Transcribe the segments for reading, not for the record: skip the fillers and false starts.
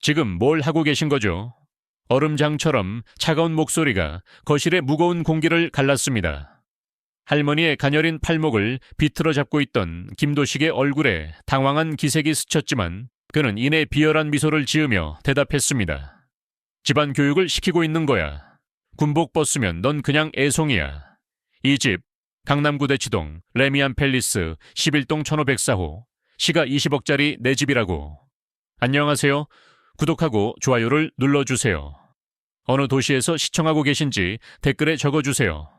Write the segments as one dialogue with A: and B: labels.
A: 지금 뭘 하고 계신 거죠? 얼음장처럼 차가운 목소리가 거실의 무거운 공기를 갈랐습니다. 할머니의 가녀린 팔목을 비틀어 잡고 있던 김도식의 얼굴에 당황한 기색이 스쳤지만 그는 이내 비열한 미소를 지으며 대답했습니다. 집안 교육을 시키고 있는 거야. 군복 벗으면 넌 그냥 애송이야. 이 집 강남구 대치동 레미안 팰리스 11동 1504호 시가 20억짜리 내 집이라고. 안녕하세요. 구독하고 좋아요를 눌러주세요. 어느 도시에서 시청하고 계신지 댓글에 적어주세요.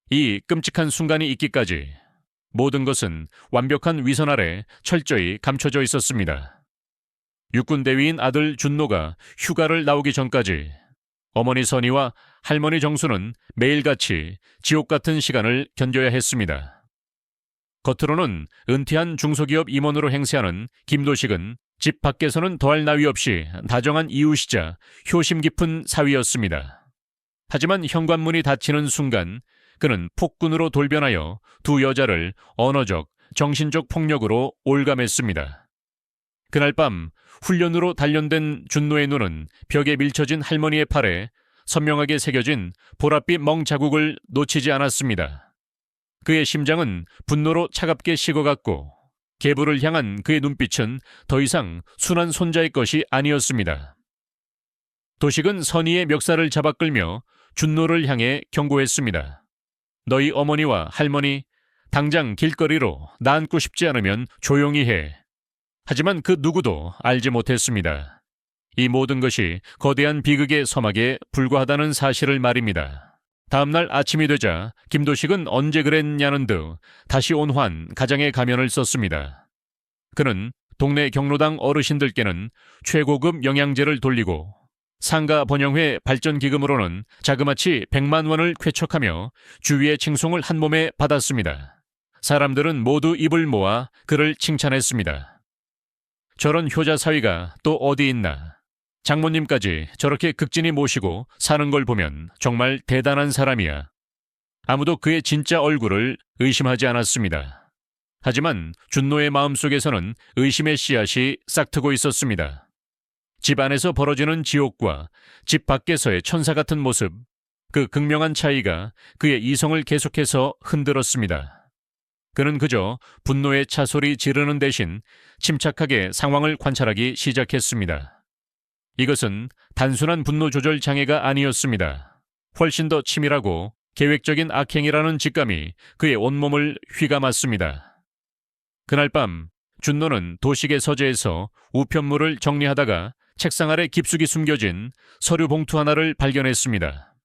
A: 이 끔찍한 순간이 있기까지 모든 것은 완벽한 위선 아래 철저히 감춰져 있었습니다. 육군 대위인 아들 준노가 휴가를 나오기 전까지 어머니 선희와 할머니 정수는 매일같이 지옥 같은 시간을 견뎌야 했습니다. 겉으로는 은퇴한 중소기업 임원으로 행세하는 김도식은 집 밖에서는 더할 나위 없이 다정한 이웃이자 효심 깊은 사위였습니다. 하지만 현관문이 닫히는 순간 그는 폭군으로 돌변하여 두 여자를 언어적, 정신적 폭력으로 올감했습니다. 그날 밤 훈련으로 단련된 준노의 눈은 벽에 밀쳐진 할머니의 팔에 선명하게 새겨진 보랏빛 멍 자국을 놓치지 않았습니다. 그의 심장은 분노로 차갑게 식어갔고 계부를 향한 그의 눈빛은 더 이상 순한 손자의 것이 아니었습니다. 도식은 선의의 멱살을 잡아 끌며 준노를 향해 경고했습니다. 너희 어머니와 할머니, 당장 길거리로 나앉고 싶지 않으면 조용히 해. 하지만 그 누구도 알지 못했습니다. 이 모든 것이 거대한 비극의 서막에 불과하다는 사실을 말입니다. 다음날 아침이 되자 김도식은 언제 그랬냐는 듯 다시 온화한 가장의 가면을 썼습니다. 그는 동네 경로당 어르신들께는 최고급 영양제를 돌리고 상가 번영회 발전기금으로는 자그마치 100만 원을 쾌척하며 주위의 칭송을 한 몸에 받았습니다. 사람들은 모두 입을 모아 그를 칭찬했습니다. 저런 효자 사위가 또 어디 있나. 장모님까지 저렇게 극진히 모시고 사는 걸 보면 정말 대단한 사람이야. 아무도 그의 진짜 얼굴을 의심하지 않았습니다. 하지만 준노의 마음속에서는 의심의 씨앗이 싹트고 있었습니다. 집 안에서 벌어지는 지옥과 집 밖에서의 천사 같은 모습, 그 극명한 차이가 그의 이성을 계속해서 흔들었습니다. 그는 그저 분노의 차소리 지르는 대신 침착하게 상황을 관찰하기 시작했습니다. 이것은 단순한 분노 조절 장애가 아니었습니다. 훨씬 더 치밀하고 계획적인 악행이라는 직감이 그의 온몸을 휘감았습니다. 그날 밤 준노는 도식의 서재에서 우편물을 정리하다가 책상 아래 깊숙이 숨겨진 서류 봉투 하나를 발견했습니다.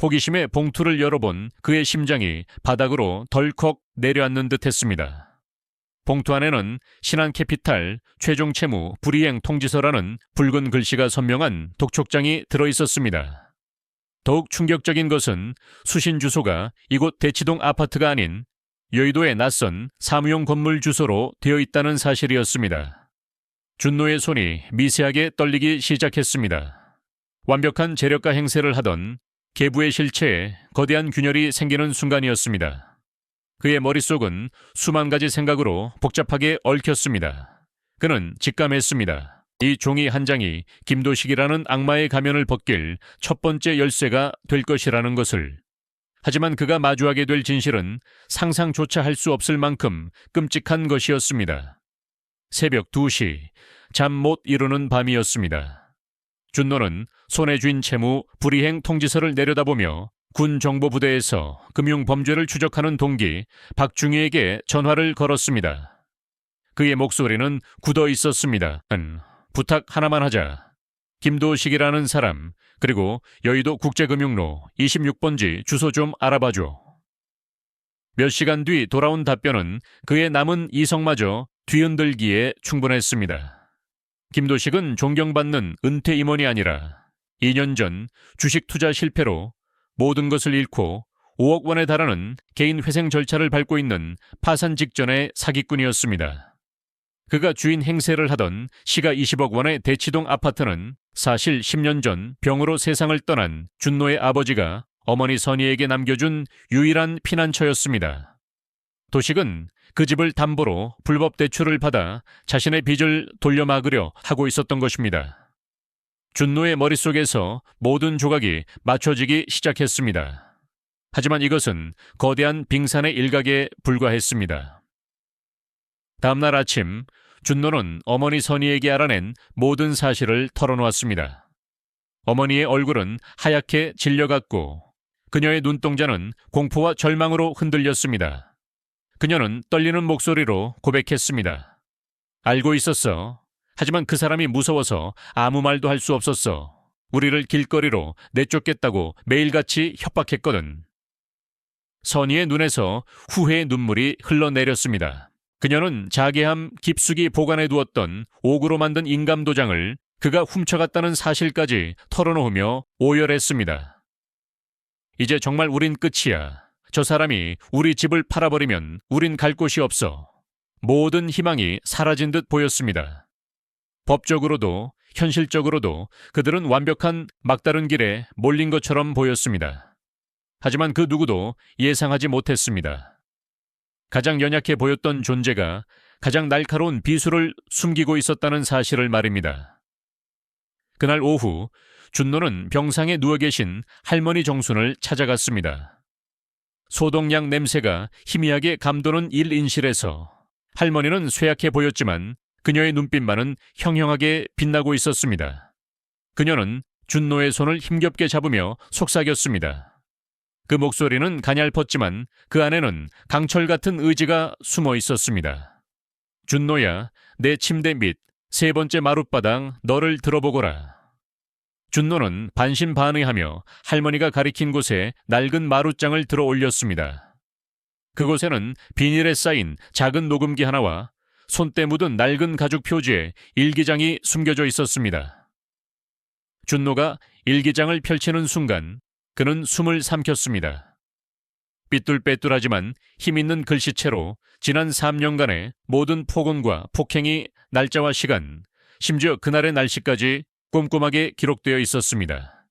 A: 호기심에 봉투를 열어본 그의 심장이 바닥으로 덜컥 내려앉는 듯했습니다. 봉투 안에는 신한캐피탈 최종 채무 불이행 통지서라는 붉은 글씨가 선명한 독촉장이 들어있었습니다. 더욱 충격적인 것은 수신 주소가 이곳 대치동 아파트가 아닌 여의도의 낯선 사무용 건물 주소로 되어 있다는 사실이었습니다. 준노의 손이 미세하게 떨리기 시작했습니다. 완벽한 재력가 행세를 하던 계부의 실체에 거대한 균열이 생기는 순간이었습니다. 그의 머릿속은 수만 가지 생각으로 복잡하게 얽혔습니다. 그는 직감했습니다. 이 종이 한 장이 김도식이라는 악마의 가면을 벗길 첫 번째 열쇠가 될 것이라는 것을. 하지만 그가 마주하게 될 진실은 상상조차 할 수 없을 만큼 끔찍한 것이었습니다. 새벽 2시, 잠 못 이루는 밤이었습니다. 준노는 손에 쥔 채무 불이행 통지서를 내려다보며 군 정보부대에서 금융범죄를 추적하는 동기 박중희에게 전화를 걸었습니다. 그의 목소리는 굳어 있었습니다. 부탁 하나만 하자. 김도식이라는 사람, 그리고 여의도 국제금융로 26번지 주소 좀 알아봐줘. 몇 시간 뒤 돌아온 답변은 그의 남은 이성마저 뒤흔들기에 충분했습니다. 김도식은 존경받는 은퇴 임원이 아니라 2년 전 주식 투자 실패로 모든 것을 잃고 5억 원에 달하는 개인 회생 절차를 밟고 있는 파산 직전의 사기꾼이었습니다. 그가 주인 행세를 하던 시가 20억 원의 대치동 아파트는 사실 10년 전 병으로 세상을 떠난 준노의 아버지가 어머니 선희에게 남겨준 유일한 피난처였습니다. 도식은 그 집을 담보로 불법 대출을 받아 자신의 빚을 돌려막으려 하고 있었던 것입니다. 준노의 머릿속에서 모든 조각이 맞춰지기 시작했습니다. 하지만 이것은 거대한 빙산의 일각에 불과했습니다. 다음날 아침, 준노는 어머니 선희에게 알아낸 모든 사실을 털어놓았습니다. 어머니의 얼굴은 하얗게 질려갔고 그녀의 눈동자는 공포와 절망으로 흔들렸습니다. 그녀는 떨리는 목소리로 고백했습니다. 알고 있었어. 하지만 그 사람이 무서워서 아무 말도 할 수 없었어. 우리를 길거리로 내쫓겠다고 매일같이 협박했거든. 선희의 눈에서 후회의 눈물이 흘러내렸습니다. 그녀는 자괴함 깊숙이 보관해 두었던 옥으로 만든 인감 도장을 그가 훔쳐갔다는 사실까지 털어놓으며 오열했습니다. 이제 정말 우린 끝이야. 저 사람이 우리 집을 팔아버리면 우린 갈 곳이 없어. 모든 희망이 사라진 듯 보였습니다. 법적으로도 현실적으로도 그들은 완벽한 막다른 길에 몰린 것처럼 보였습니다. 하지만 그 누구도 예상하지 못했습니다. 가장 연약해 보였던 존재가 가장 날카로운 비수를 숨기고 있었다는 사실을 말입니다. 그날 오후 준노는 병상에 누워 계신 할머니 정순을 찾아갔습니다. 소독약 냄새가 희미하게 감도는 1인실에서 할머니는 쇠약해 보였지만 그녀의 눈빛만은 형형하게 빛나고 있었습니다. 그녀는 준노의 손을 힘겹게 잡으며 속삭였습니다. 그 목소리는 가냘펐지만 그 안에는 강철 같은 의지가 숨어 있었습니다. 준노야, 내 침대 밑 세 번째 마룻바닥 너를 들어보거라. 준노는 반신반의하며 할머니가 가리킨 곳에 낡은 마룻장을 들어 올렸습니다. 그곳에는 비닐에 쌓인 작은 녹음기 하나와 손때 묻은 낡은 가죽 표지에 일기장이 숨겨져 있었습니다. 준노가 일기장을 펼치는 순간 그는 숨을 삼켰습니다. 삐뚤빼뚤하지만 힘있는 글씨체로 지난 3년간의 모든 폭언과 폭행이 날짜와 시간, 심지어 그날의 날씨까지 꼼꼼하게 기록되어 있었습니다.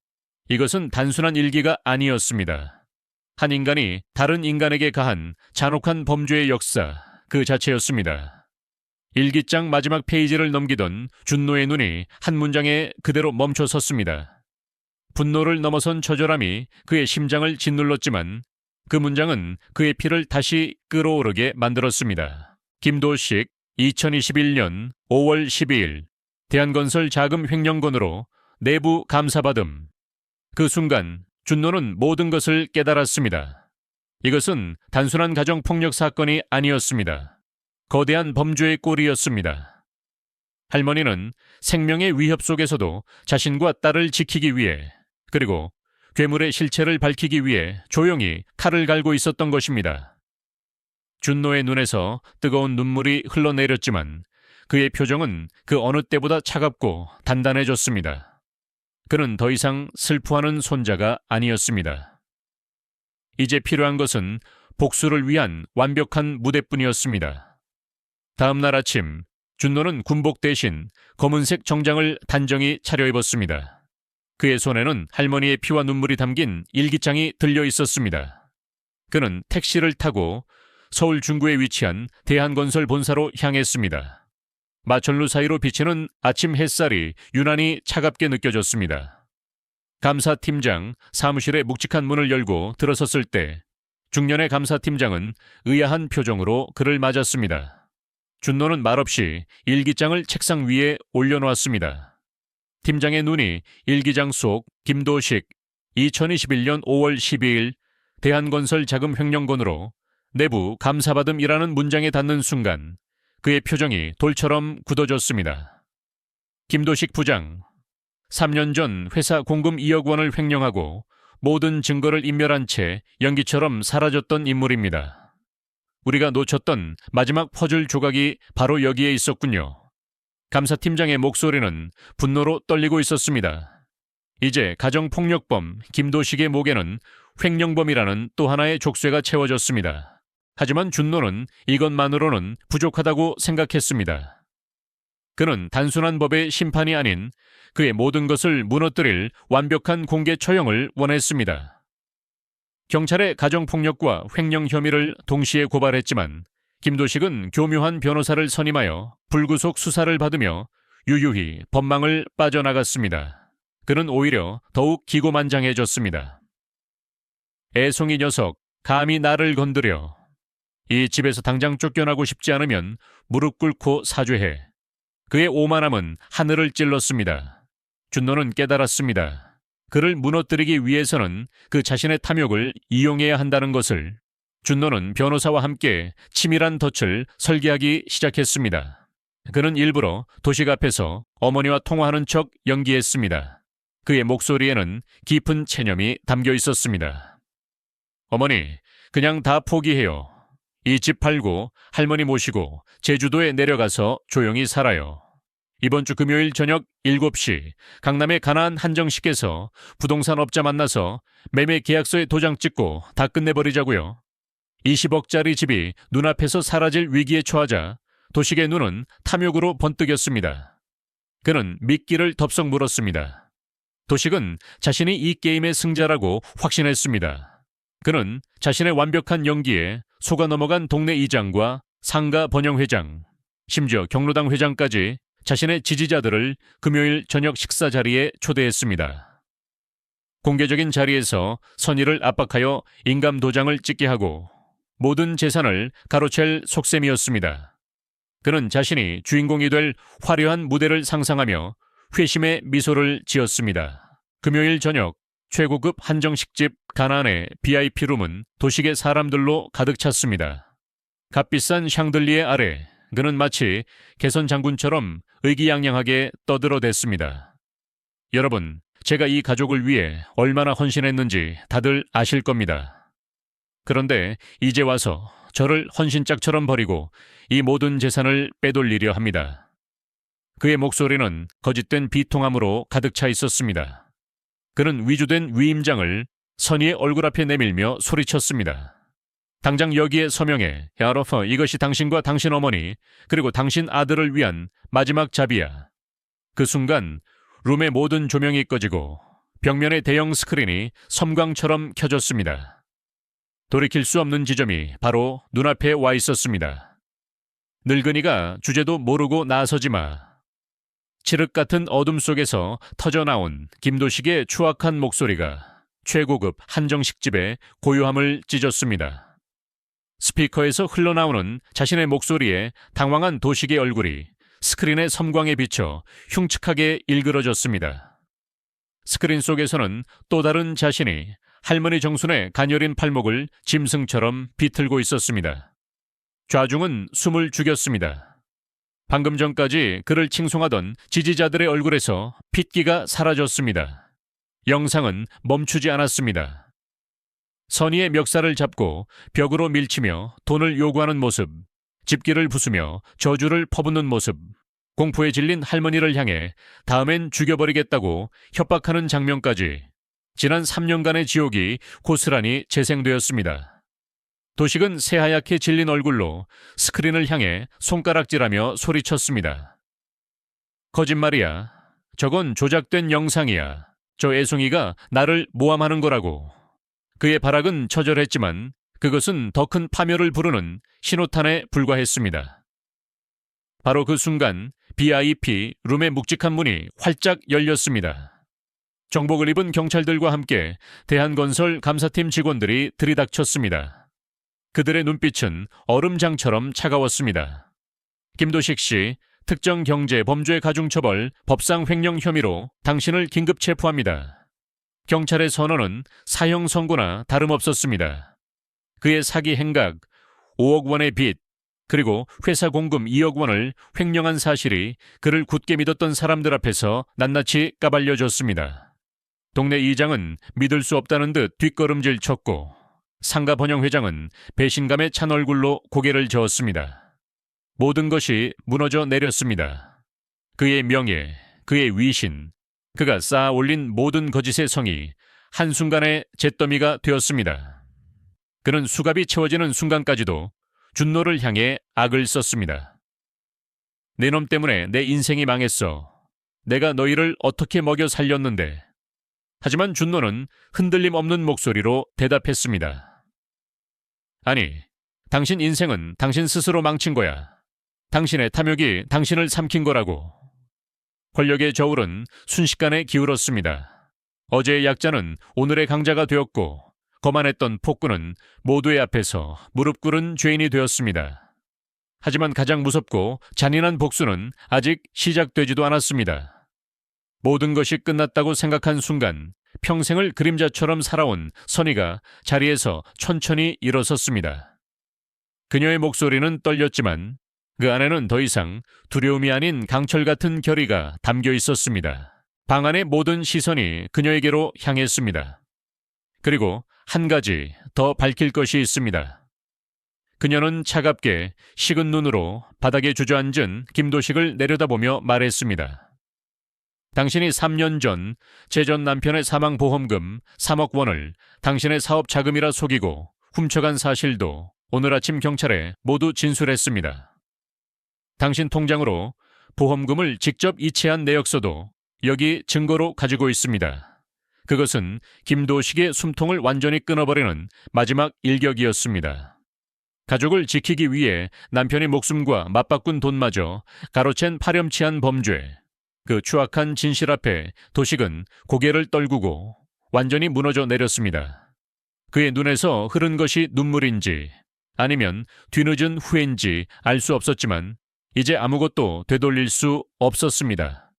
A: 이것은 단순한 일기가 아니었습니다. 한 인간이 다른 인간에게 가한 잔혹한 범죄의 역사 그 자체였습니다. 일기장 마지막 페이지를 넘기던 준노의 눈이 한 문장에 그대로 멈춰 섰습니다. 분노를 넘어선 처절함이 그의 심장을 짓눌렀지만 그 문장은 그의 피를 다시 끓어오르게 만들었습니다. 김도식 2021년 5월 12일 대한건설 자금 횡령건으로 내부 감사받음. 그 순간 준노는 모든 것을 깨달았습니다. 이것은 단순한 가정폭력 사건이 아니었습니다. 거대한 범죄의 꼴이었습니다. 할머니는 생명의 위협 속에서도 자신과 딸을 지키기 위해 그리고 괴물의 실체를 밝히기 위해 조용히 칼을 갈고 있었던 것입니다. 준노의 눈에서 뜨거운 눈물이 흘러내렸지만 그의 표정은 그 어느 때보다 차갑고 단단해졌습니다. 그는 더 이상 슬퍼하는 손자가 아니었습니다. 이제 필요한 것은 복수를 위한 완벽한 무대뿐이었습니다. 다음 날 아침, 준노는 군복 대신 검은색 정장을 단정히 차려입었습니다. 그의 손에는 할머니의 피와 눈물이 담긴 일기장이 들려 있었습니다. 그는 택시를 타고 서울 중구에 위치한 대한건설 본사로 향했습니다. 마천루 사이로 비치는 아침 햇살이 유난히 차갑게 느껴졌습니다. 감사팀장 사무실의 묵직한 문을 열고 들어섰을 때 중년의 감사팀장은 의아한 표정으로 그를 맞았습니다. 준노는 말없이 일기장을 책상 위에 올려놓았습니다. 팀장의 눈이 일기장 속 김도식 2021년 5월 12일 대한건설 자금 횡령건으로 내부 감사받음이라는 문장에 닿는 순간 그의 표정이 돌처럼 굳어졌습니다. 김도식 부장, 3년 전 회사 공금 2억 원을 횡령하고 모든 증거를 인멸한 채 연기처럼 사라졌던 인물입니다. 우리가 놓쳤던 마지막 퍼즐 조각이 바로 여기에 있었군요. 감사팀장의 목소리는 분노로 떨리고 있었습니다. 이제 가정폭력범 김도식의 목에는 횡령범이라는 또 하나의 족쇄가 채워졌습니다. 하지만 준노는 이것만으로는 부족하다고 생각했습니다. 그는 단순한 법의 심판이 아닌 그의 모든 것을 무너뜨릴 완벽한 공개 처형을 원했습니다. 경찰에 가정폭력과 횡령 혐의를 동시에 고발했지만 김도식은 교묘한 변호사를 선임하여 불구속 수사를 받으며 유유히 법망을 빠져나갔습니다. 그는 오히려 더욱 기고만장해졌습니다. 애송이 녀석, 감히 나를 건드려. 이 집에서 당장 쫓겨나고 싶지 않으면 무릎 꿇고 사죄해. 그의 오만함은 하늘을 찔렀습니다. 준노는 깨달았습니다. 그를 무너뜨리기 위해서는 그 자신의 탐욕을 이용해야 한다는 것을. 준노는 변호사와 함께 치밀한 덫을 설계하기 시작했습니다. 그는 일부러 도식 앞에서 어머니와 통화하는 척 연기했습니다. 그의 목소리에는 깊은 체념이 담겨 있었습니다. 어머니, 그냥 다 포기해요. 이 집 팔고 할머니 모시고 제주도에 내려가서 조용히 살아요. 이번 주 금요일 저녁 7시 강남의 가나안 한정식에서 부동산 업자 만나서 매매 계약서에 도장 찍고 다 끝내버리자고요. 20억짜리 집이 눈앞에서 사라질 위기에 처하자 도식의 눈은 탐욕으로 번뜩였습니다. 그는 미끼를 덥석 물었습니다. 도식은 자신이 이 게임의 승자라고 확신했습니다. 그는 자신의 완벽한 연기에 속아 넘어간 동네 이장과 상가 번영 회장, 심지어 경로당 회장까지 자신의 지지자들을 금요일 저녁 식사 자리에 초대했습니다. 공개적인 자리에서 선의를 압박하여 인감 도장을 찍게 하고 모든 재산을 가로챌 속셈이었습니다. 그는 자신이 주인공이 될 화려한 무대를 상상하며 회심의 미소를 지었습니다. 금요일 저녁 최고급 한정식집 가나안의 BIP룸은 도식의 사람들로 가득 찼습니다. 값비싼 샹들리에 아래 그는 마치 개선 장군처럼 의기양양하게 떠들어댔습니다. 여러분, 제가 이 가족을 위해 얼마나 헌신했는지 다들 아실 겁니다. 그런데 이제 와서 저를 헌신짝처럼 버리고 이 모든 재산을 빼돌리려 합니다. 그의 목소리는 거짓된 비통함으로 가득 차 있었습니다. 그는 위조된 위임장을 선의의 얼굴 앞에 내밀며 소리쳤습니다. 당장 여기에 서명해. 야로퍼, 이것이 당신과 당신 어머니 그리고 당신 아들을 위한 마지막 잡이야. 그 순간 룸의 모든 조명이 꺼지고 벽면의 대형 스크린이 섬광처럼 켜졌습니다. 돌이킬 수 없는 지점이 바로 눈앞에 와 있었습니다. 늙은이가 주제도 모르고 나서지 마. 칠흑 같은 어둠 속에서 터져나온 김도식의 추악한 목소리가 최고급 한정식집의 고요함을 찢었습니다. 스피커에서 흘러나오는 자신의 목소리에 당황한 도식의 얼굴이 스크린의 섬광에 비쳐 흉측하게 일그러졌습니다. 스크린 속에서는 또 다른 자신이 할머니 정순의 가녀린 팔목을 짐승처럼 비틀고 있었습니다. 좌중은 숨을 죽였습니다. 방금 전까지 그를 칭송하던 지지자들의 얼굴에서 핏기가 사라졌습니다. 영상은 멈추지 않았습니다. 선의의 멱살을 잡고 벽으로 밀치며 돈을 요구하는 모습, 집기를 부수며 저주를 퍼붓는 모습, 공포에 질린 할머니를 향해 다음엔 죽여버리겠다고 협박하는 장면까지 지난 3년간의 지옥이 고스란히 재생되었습니다. 도식은 새하얗게 질린 얼굴로 스크린을 향해 손가락질하며 소리쳤습니다. 거짓말이야. 저건 조작된 영상이야. 저 애송이가 나를 모함하는 거라고. 그의 발악은 처절했지만 그것은 더 큰 파멸을 부르는 신호탄에 불과했습니다. 바로 그 순간 BIP 룸의 묵직한 문이 활짝 열렸습니다. 정복을 입은 경찰들과 함께 대한건설 감사팀 직원들이 들이닥쳤습니다. 그들의 눈빛은 얼음장처럼 차가웠습니다. 김도식 씨, 특정 경제 범죄 가중처벌 법상 횡령 혐의로 당신을 긴급 체포합니다. 경찰의 선언은 사형 선고나 다름없었습니다. 그의 사기 행각, 5억 원의 빚, 그리고 회사 공금 2억 원을 횡령한 사실이 그를 굳게 믿었던 사람들 앞에서 낱낱이 까발려졌습니다. 동네 이장은 믿을 수 없다는 듯 뒷걸음질 쳤고 상가 번영 회장은 배신감에 찬 얼굴로 고개를 저었습니다. 모든 것이 무너져 내렸습니다. 그의 명예, 그의 위신, 그가 쌓아 올린 모든 거짓의 성이 한순간에 잿더미가 되었습니다. 그는 수갑이 채워지는 순간까지도 준노를 향해 악을 썼습니다. 내 놈 때문에 내 인생이 망했어. 내가 너희를 어떻게 먹여 살렸는데. 하지만 준노는 흔들림 없는 목소리로 대답했습니다. 아니, 당신 인생은 당신 스스로 망친 거야. 당신의 탐욕이 당신을 삼킨 거라고. 권력의 저울은 순식간에 기울었습니다. 어제의 약자는 오늘의 강자가 되었고 거만했던 폭군은 모두의 앞에서 무릎 꿇은 죄인이 되었습니다. 하지만 가장 무섭고 잔인한 복수는 아직 시작되지도 않았습니다. 모든 것이 끝났다고 생각한 순간 평생을 그림자처럼 살아온 선의가 자리에서 천천히 일어섰습니다. 그녀의 목소리는 떨렸지만 그 안에는 더 이상 두려움이 아닌 강철 같은 결의가 담겨 있었습니다. 방 안의 모든 시선이 그녀에게로 향했습니다. 그리고 한 가지 더 밝힐 것이 있습니다. 그녀는 차갑게 식은 눈으로 바닥에 주저앉은 김도식을 내려다보며 말했습니다. 당신이 3년 전 제 전 남편의 사망보험금 3억 원을 당신의 사업 자금이라 속이고 훔쳐간 사실도 오늘 아침 경찰에 모두 진술했습니다. 당신 통장으로 보험금을 직접 이체한 내역서도 여기 증거로 가지고 있습니다. 그것은 김도식의 숨통을 완전히 끊어버리는 마지막 일격이었습니다. 가족을 지키기 위해 남편의 목숨과 맞바꾼 돈마저 가로챈 파렴치한 범죄. 그 추악한 진실 앞에 도식은 고개를 떨구고 완전히 무너져 내렸습니다. 그의 눈에서 흐른 것이 눈물인지 아니면 뒤늦은 후회인지 알 수 없었지만 이제 아무것도 되돌릴 수 없었습니다.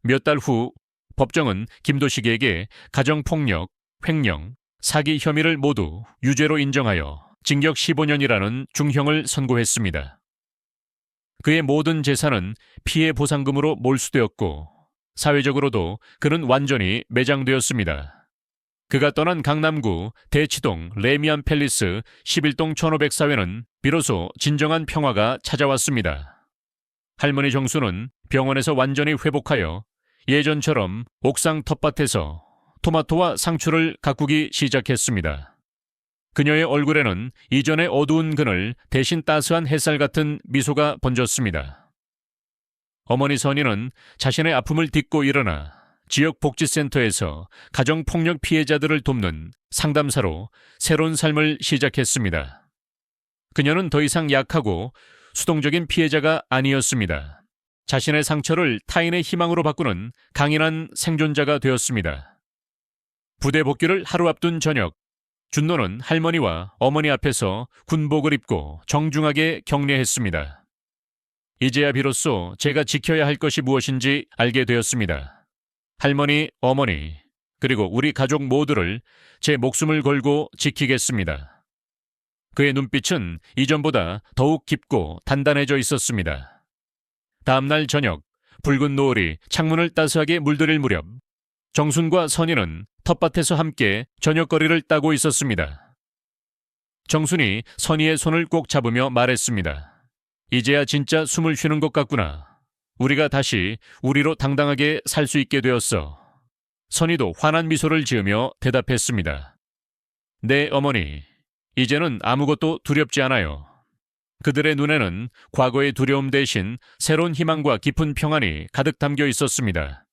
A: 몇 달 후 법정은 김도식에게 가정폭력, 횡령, 사기 혐의를 모두 유죄로 인정하여 징역 15년이라는 중형을 선고했습니다. 그의 모든 재산은 피해 보상금으로 몰수되었고 사회적으로도 그는 완전히 매장되었습니다. 그가 떠난 강남구 대치동 레미안 팰리스 11동 1500사회는 비로소 진정한 평화가 찾아왔습니다. 할머니 정수는 병원에서 완전히 회복하여 예전처럼 옥상 텃밭에서 토마토와 상추를 가꾸기 시작했습니다. 그녀의 얼굴에는 이전의 어두운 그늘 대신 따스한 햇살 같은 미소가 번졌습니다. 어머니 선희는 자신의 아픔을 딛고 일어나 지역복지센터에서 가정폭력 피해자들을 돕는 상담사로 새로운 삶을 시작했습니다. 그녀는 더 이상 약하고 수동적인 피해자가 아니었습니다. 자신의 상처를 타인의 희망으로 바꾸는 강인한 생존자가 되었습니다. 부대 복귀를 하루 앞둔 저녁, 준노는 할머니와 어머니 앞에서 군복을 입고 정중하게 격려했습니다. 이제야 비로소 제가 지켜야 할 것이 무엇인지 알게 되었습니다. 할머니, 어머니, 그리고 우리 가족 모두를 제 목숨을 걸고 지키겠습니다. 그의 눈빛은 이전보다 더욱 깊고 단단해져 있었습니다. 다음날 저녁, 붉은 노을이 창문을 따스하게 물들일 무렵 정순과 선희는 텃밭에서 함께 저녁거리를 따고 있었습니다. 정순이 선희의 손을 꼭 잡으며 말했습니다. 이제야 진짜 숨을 쉬는 것 같구나. 우리가 다시 우리로 당당하게 살 수 있게 되었어. 선희도 환한 미소를 지으며 대답했습니다. 네, 어머니. 이제는 아무것도 두렵지 않아요. 그들의 눈에는 과거의 두려움 대신 새로운 희망과 깊은 평안이 가득 담겨 있었습니다.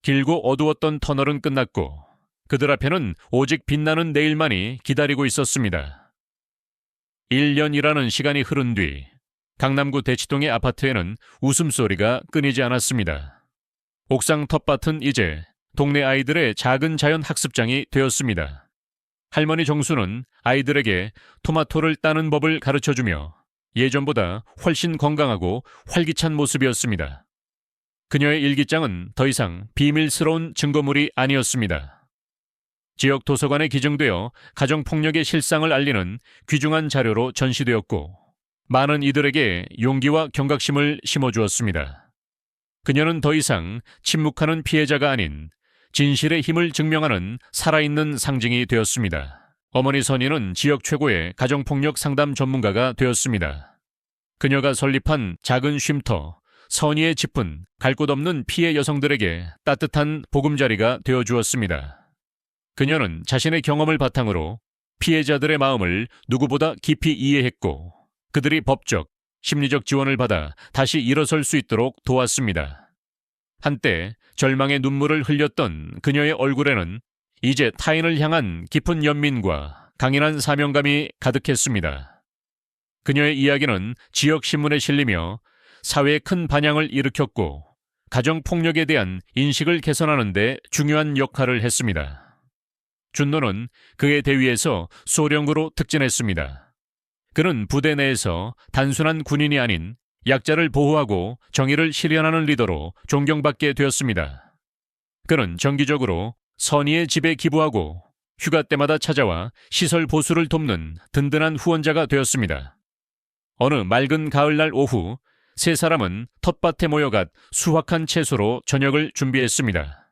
A: 길고 어두웠던 터널은 끝났고 그들 앞에는 오직 빛나는 내일만이 기다리고 있었습니다. 1년이라는 시간이 흐른 뒤 강남구 대치동의 아파트에는 웃음소리가 끊이지 않았습니다. 옥상 텃밭은 이제 동네 아이들의 작은 자연 학습장이 되었습니다. 할머니 정수는 아이들에게 토마토를 따는 법을 가르쳐주며 예전보다 훨씬 건강하고 활기찬 모습이었습니다. 그녀의 일기장은 더 이상 비밀스러운 증거물이 아니었습니다. 지역 도서관에 기증되어 가정폭력의 실상을 알리는 귀중한 자료로 전시되었고 많은 이들에게 용기와 경각심을 심어주었습니다. 그녀는 더 이상 침묵하는 피해자가 아닌 진실의 힘을 증명하는 살아있는 상징이 되었습니다. 어머니 선희는 지역 최고의 가정폭력 상담 전문가가 되었습니다. 그녀가 설립한 작은 쉼터, 선희의 집은 갈 곳 없는 피해 여성들에게 따뜻한 보금자리가 되어주었습니다. 그녀는 자신의 경험을 바탕으로 피해자들의 마음을 누구보다 깊이 이해했고 그들이 법적, 심리적 지원을 받아 다시 일어설 수 있도록 도왔습니다. 한때 절망의 눈물을 흘렸던 그녀의 얼굴에는 이제 타인을 향한 깊은 연민과 강인한 사명감이 가득했습니다. 그녀의 이야기는 지역신문에 실리며 사회에 큰 반향을 일으켰고 가정폭력에 대한 인식을 개선하는 데 중요한 역할을 했습니다. 준노는 그의 대위에서 소령구로 특진했습니다. 그는 부대 내에서 단순한 군인이 아닌 약자를 보호하고 정의를 실현하는 리더로 존경받게 되었습니다. 그는 정기적으로 선의의 집에 기부하고 휴가 때마다 찾아와 시설 보수를 돕는 든든한 후원자가 되었습니다. 어느 맑은 가을날 오후 세 사람은 텃밭에 모여가 수확한 채소로 저녁을 준비했습니다.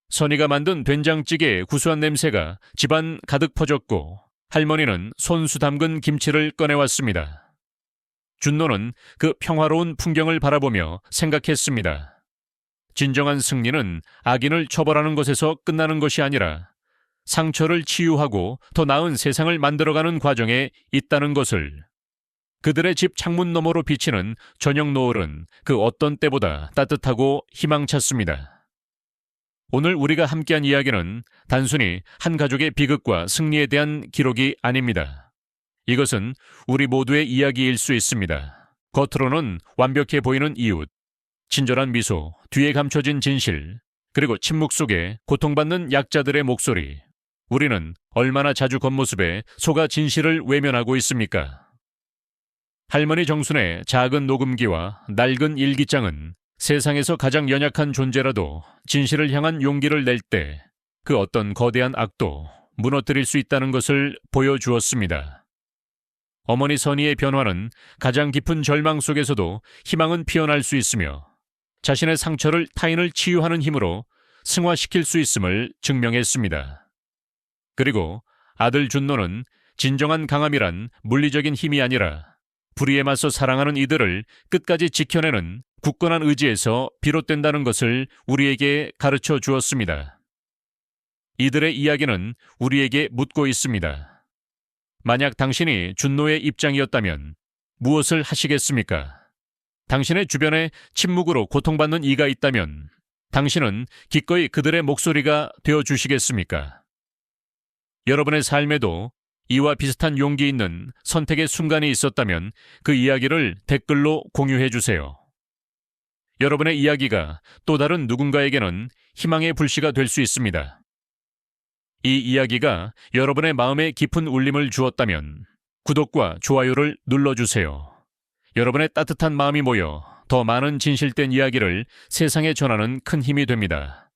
A: 선의가 만든 된장찌개의 구수한 냄새가 집안 가득 퍼졌고 할머니는 손수 담근 김치를 꺼내왔습니다. 준노는 그 평화로운 풍경을 바라보며 생각했습니다. 진정한 승리는 악인을 처벌하는 것에서 끝나는 것이 아니라 상처를 치유하고 더 나은 세상을 만들어가는 과정에 있다는 것을. 그들의 집 창문 너머로 비치는 저녁 노을은 그 어떤 때보다 따뜻하고 희망찼습니다. 오늘 우리가 함께한 이야기는 단순히 한 가족의 비극과 승리에 대한 기록이 아닙니다. 이것은 우리 모두의 이야기일 수 있습니다. 겉으로는 완벽해 보이는 이웃, 친절한 미소, 뒤에 감춰진 진실, 그리고 침묵 속에 고통받는 약자들의 목소리. 우리는 얼마나 자주 겉모습에 속아 진실을 외면하고 있습니까? 할머니 정순의 작은 녹음기와 낡은 일기장은 세상에서 가장 연약한 존재라도 진실을 향한 용기를 낼 때 그 어떤 거대한 악도 무너뜨릴 수 있다는 것을 보여주었습니다. 어머니 선희의 변화는 가장 깊은 절망 속에서도 희망은 피어날 수 있으며 자신의 상처를 타인을 치유하는 힘으로 승화시킬 수 있음을 증명했습니다. 그리고 아들 준노는 진정한 강함이란 물리적인 힘이 아니라 불의에 맞서 사랑하는 이들을 끝까지 지켜내는 굳건한 의지에서 비롯된다는 것을 우리에게 가르쳐 주었습니다. 이들의 이야기는 우리에게 묻고 있습니다. 만약 당신이 준노의 입장이었다면 무엇을 하시겠습니까? 당신의 주변에 침묵으로 고통받는 이가 있다면 당신은 기꺼이 그들의 목소리가 되어주시겠습니까? 여러분의 삶에도 이와 비슷한 용기 있는 선택의 순간이 있었다면 그 이야기를 댓글로 공유해 주세요. 여러분의 이야기가 또 다른 누군가에게는 희망의 불씨가 될 수 있습니다. 이 이야기가 여러분의 마음에 깊은 울림을 주었다면 구독과 좋아요를 눌러주세요. 여러분의 따뜻한 마음이 모여 더 많은 진실된 이야기를 세상에 전하는 큰 힘이 됩니다.